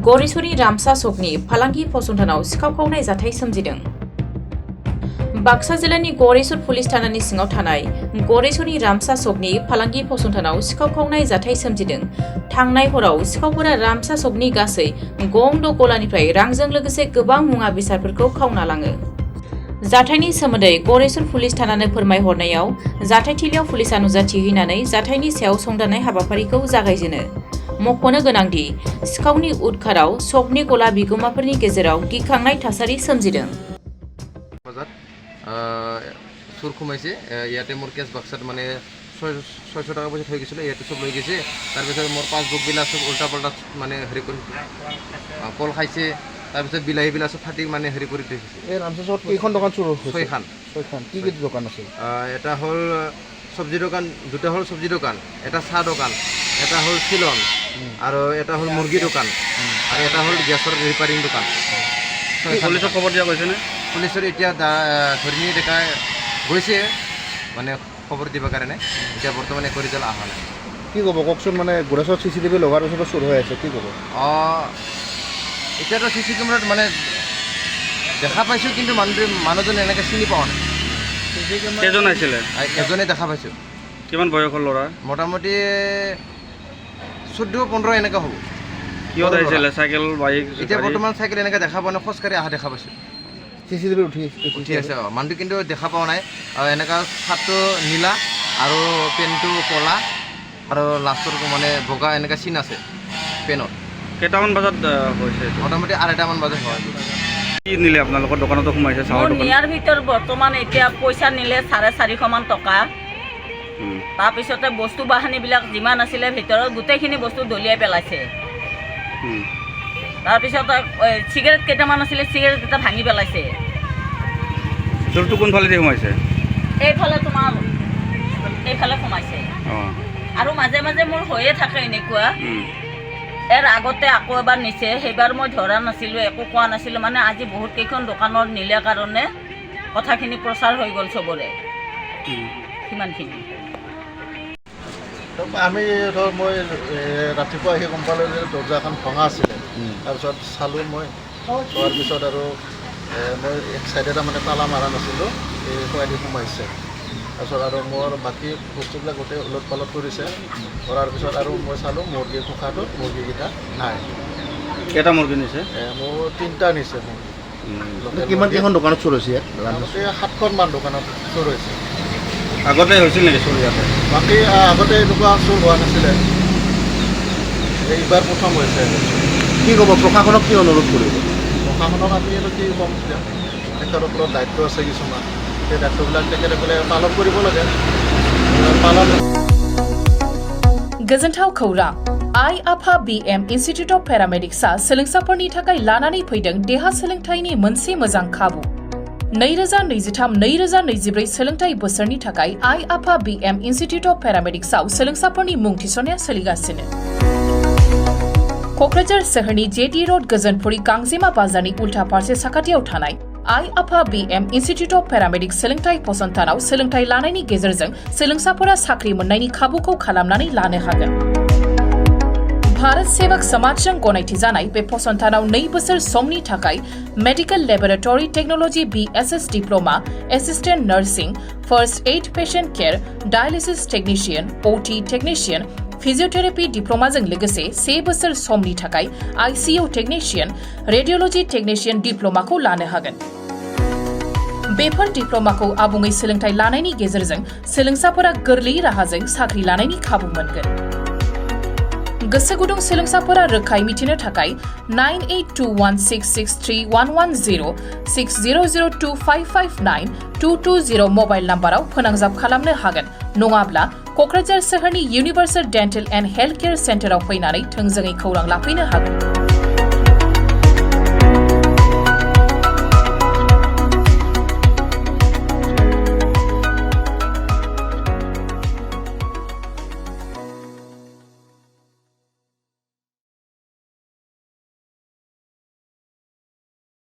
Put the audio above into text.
गरेसरनि रामसा सकनि फालांगि फसंथानाव सिखाव खावनाय जाथाय सोमजिदों। बाक्सा जिल्लानि गरेसर पुलिस थानानि सिङाव थानाय गरेसरनि रामसा सकनि फालांगि फसंथानाव सिखाव खावनाय जाथाय सोमजिदों। थांनाय हराव सिखावफोरा रामसा सकनि गासै गंद' गलानिफ्राय रांजों लोगोसे गोबां मुवा बेसादफोरखौ खावना लाङो। जाथायनि सोमोन्दै गरेसर पुलिस थानानो फोरमायहरनायाव जाथायथिलियाव पुलिसा नुजाथि हैनानै जाथायनि सायाव संदाननाय हाबाफारिखौ जागायजेनो। मख'नो गोनांदि सिखावनि उदखाराव सकनि गला बिगोमाफोरनि गेजेराव गिखांनाय थासारि सोमजिदों। চুৰ সোমাইছে ইয়াতে মোৰ কেছ বাক্সাত মানে 600 টাকা পইচা থৈ গৈছিলে, ইয়াতে চব লৈ গৈছে। তাৰপিছত মোৰ পাছবুকবিলাক চব উল্টা পাল্টা মানে হেৰি কৰি কল খাইছে। তাৰপিছত বিলাহীবিলাক চব ফাটি মানে হেৰি কৰি থৈ গৈছে। এই ৰামচাচত কেইখন দোকান চুৰ হৈছে? 6খন। কি কি দোকান আছে? এটা হ'ল চব্জি দোকান, দুটা হ'ল চব্জি দোকান, এটা চাহ দোকান, এটা হ'ল চিলন, আৰু এটা হ'ল মুৰ্গী দোকান, আৰু এটা হ'ল গেছৰ ৰিপেয়াৰিং দোকান। পুলিচক খবৰ দিয়া গৈছেনে? পুলিচৰ এতিয়া ধৰ্মী ডেকা গৈছে মানে খবৰ দিবৰ কাৰণে, এতিয়া বৰ্তমানে একো ৰিজাল্ট অহা নাই। কি ক'ব কওকচোন, মানে গোৰেশ্বৰত CCTV লগাৰ পিছত চুৰ হৈ আছে, কি ক'ব? এতিয়াতো CC কেমেৰাত মানে দেখা পাইছোঁ, কিন্তু মানুহজন এনেকৈ চিনি পোৱা নাই। কেইজন আহিছিলে? এজনে দেখা পাইছোঁ। কিমান বয়সৰ ল'ৰা? মোটামুটি 14-15 এনেকৈ হ'ব। কিহত আহিছিলে? Cycle, bike? এতিয়া বৰ্তমান চাইকেল এনেকৈ দেখা পোৱা নাই, খোজকাঢ়ি অহা দেখা পাইছোঁ। CCTV উঠি আছে। মানুহটো কিন্তু দেখা পোৱা নাই। আৰু এনেকুৱা চাৰ্টটো নীলা আৰু পেণ্টটো ক'লা আৰু লাষ্টৰ মানে বগা এনেকৈ চিন আছে পেনত। কেইটামান বজাত হৈছে? মোটামুটি 2:30মান বজাত হয়। কি নিলে আপোনালোকৰ দোকানতো সোমাইছে? চাহৰ দোকান নিয়াৰ ভিতৰত বৰ্তমান এতিয়া পইচা নিলে 450 মান টকা। তাৰপিছতে বস্তু বাহানিবিলাক যিমান আছিলে ভিতৰত গোটেইখিনি বস্তু দলিয়াই পেলাইছে। তাৰপিছত চিগাৰেট কেইটামান আছিলে, চিগাৰেট কেইটা ভাঙি পেলাইছে। চোৰটো কোনফালেদি সোমাইছে? এইফালে তোমাৰ এইফালে সোমাইছে। আৰু মাজে মাজে মোৰ হৈয়ে থাকে এনেকুৱা। এৰ আগতে আকৌ এবাৰ নিছে, সেইবাৰ মই ধৰা নাছিলোঁ, একো কোৱা নাছিলোঁ। মানে আজি বহুত কেইখন দোকানৰ নিলে কাৰণে কথাখিনি প্ৰচাৰ হৈ গ'ল চবৰে। সিমানখিনি আমি ধৰ মই ৰাতিপুৱা আহি গম পালোঁ যে দৰ্জাখন ভঙা আছিলে। তাৰপিছত চালোঁ মই, চোৱাৰ পিছত আৰু মই এক চাইডে তাৰমানে তালা মাৰা নাছিলোঁ, এই সোৱাদি সোমাইছে। তাৰপিছত আৰু মোৰ বাকী বস্তুবিলাক গোটেই ওলট পালট কৰিছে। কৰাৰ পিছত আৰু মই চালোঁ মুৰ্গীৰ কোঠাটোত মুৰ্গীকেইটা নাই। কেইটা মুৰ্গী নিছে? মোৰ 3টা নিছে। কিমান কেইখন দোকানত চুৰ হৈছে? 7খনমান দোকানত চুৰ হৈছে। আগতে হৈছিল নেকি চুৰ ইয়াতে? বাকী আগতে এনেকুৱা চুৰ হোৱা নাছিলে, এইবাৰ প্ৰথম হৈছে। কি ক'ব, প্ৰশাসনক কি অনুৰোধ কৰিব? প্ৰশাসনক আমি আৰু কি ক'ম, তেখেতৰ ওপৰত দায়িত্ব আছে কিছুমান, সেই দায়িত্ববিলাক তেখেতসকলে পালন কৰিব লাগে। गोजोनथाव खौरां। आइ-आफा BM इन्स्टिट्यूट अफ पेरामेडिक्सआ सोलोंसाफोरनि थाखाय लानानै फैदों देहा सोलोंथायनि मोनसे मोजां खाबु। 2023-2024 सोलोंथाय बोसोरनि थाखाय आइ-आफा BM इन्स्टिट्यूट अफ पेरामेडिक्सआव सोलोंसाफोरनि मुं थिसननाया सोलिगासिनो। क'क्राझार सोहोरनि जेटी रोड गोजोनपुरी गांजेमा बाजारनि उल्था फारसे साखाथियाव थानाय आइ-आफा BM इन्स्टिट्यूट अफ पेरामेडिक्स सोलोंथाय फसंथानाव सोलोंथाय लानायनि गेजेरजों सोलोंसाफोरा साख्रि मोननायनि खाबुखौ खालामनानै लानो हागोन। भारत सेवक समाजजों गनायथि जानाय बे फसंथानाव 2 बोसोर समनि थाखाय medical laboratory technology BSS diploma, assistant nursing, first aid patient care, dialysis technician, OT technician, physiotherapy डिप्लोमाजों लोगोसे 1 बोसोर समनि थाखाय ICU टेक्निशियन, रेडियोलॉजी टेक्निशियन डिप्लोमाखौ लानो हागोन। बेफोर डिप्लोमाखौ आबुङै सोलोंथाय लानायनि गेजेरजों सोलोंसाफोरा गोरलै राहाजों साख्रि लानायनि खाबु मोनगोन। गोसो गुदुं सोलोंसाफोरा रोखायै मिथिनो थाखाय 9821663110 6002559220 मबाइल नाम्बाराव फोनांजाब खालामनो हागोन। नङाब्ला क'क्राझार सोहोरनि universal dental and health care सेन्टाराव फैनानै थोंजोङै खौरां लाफैनो हागोन।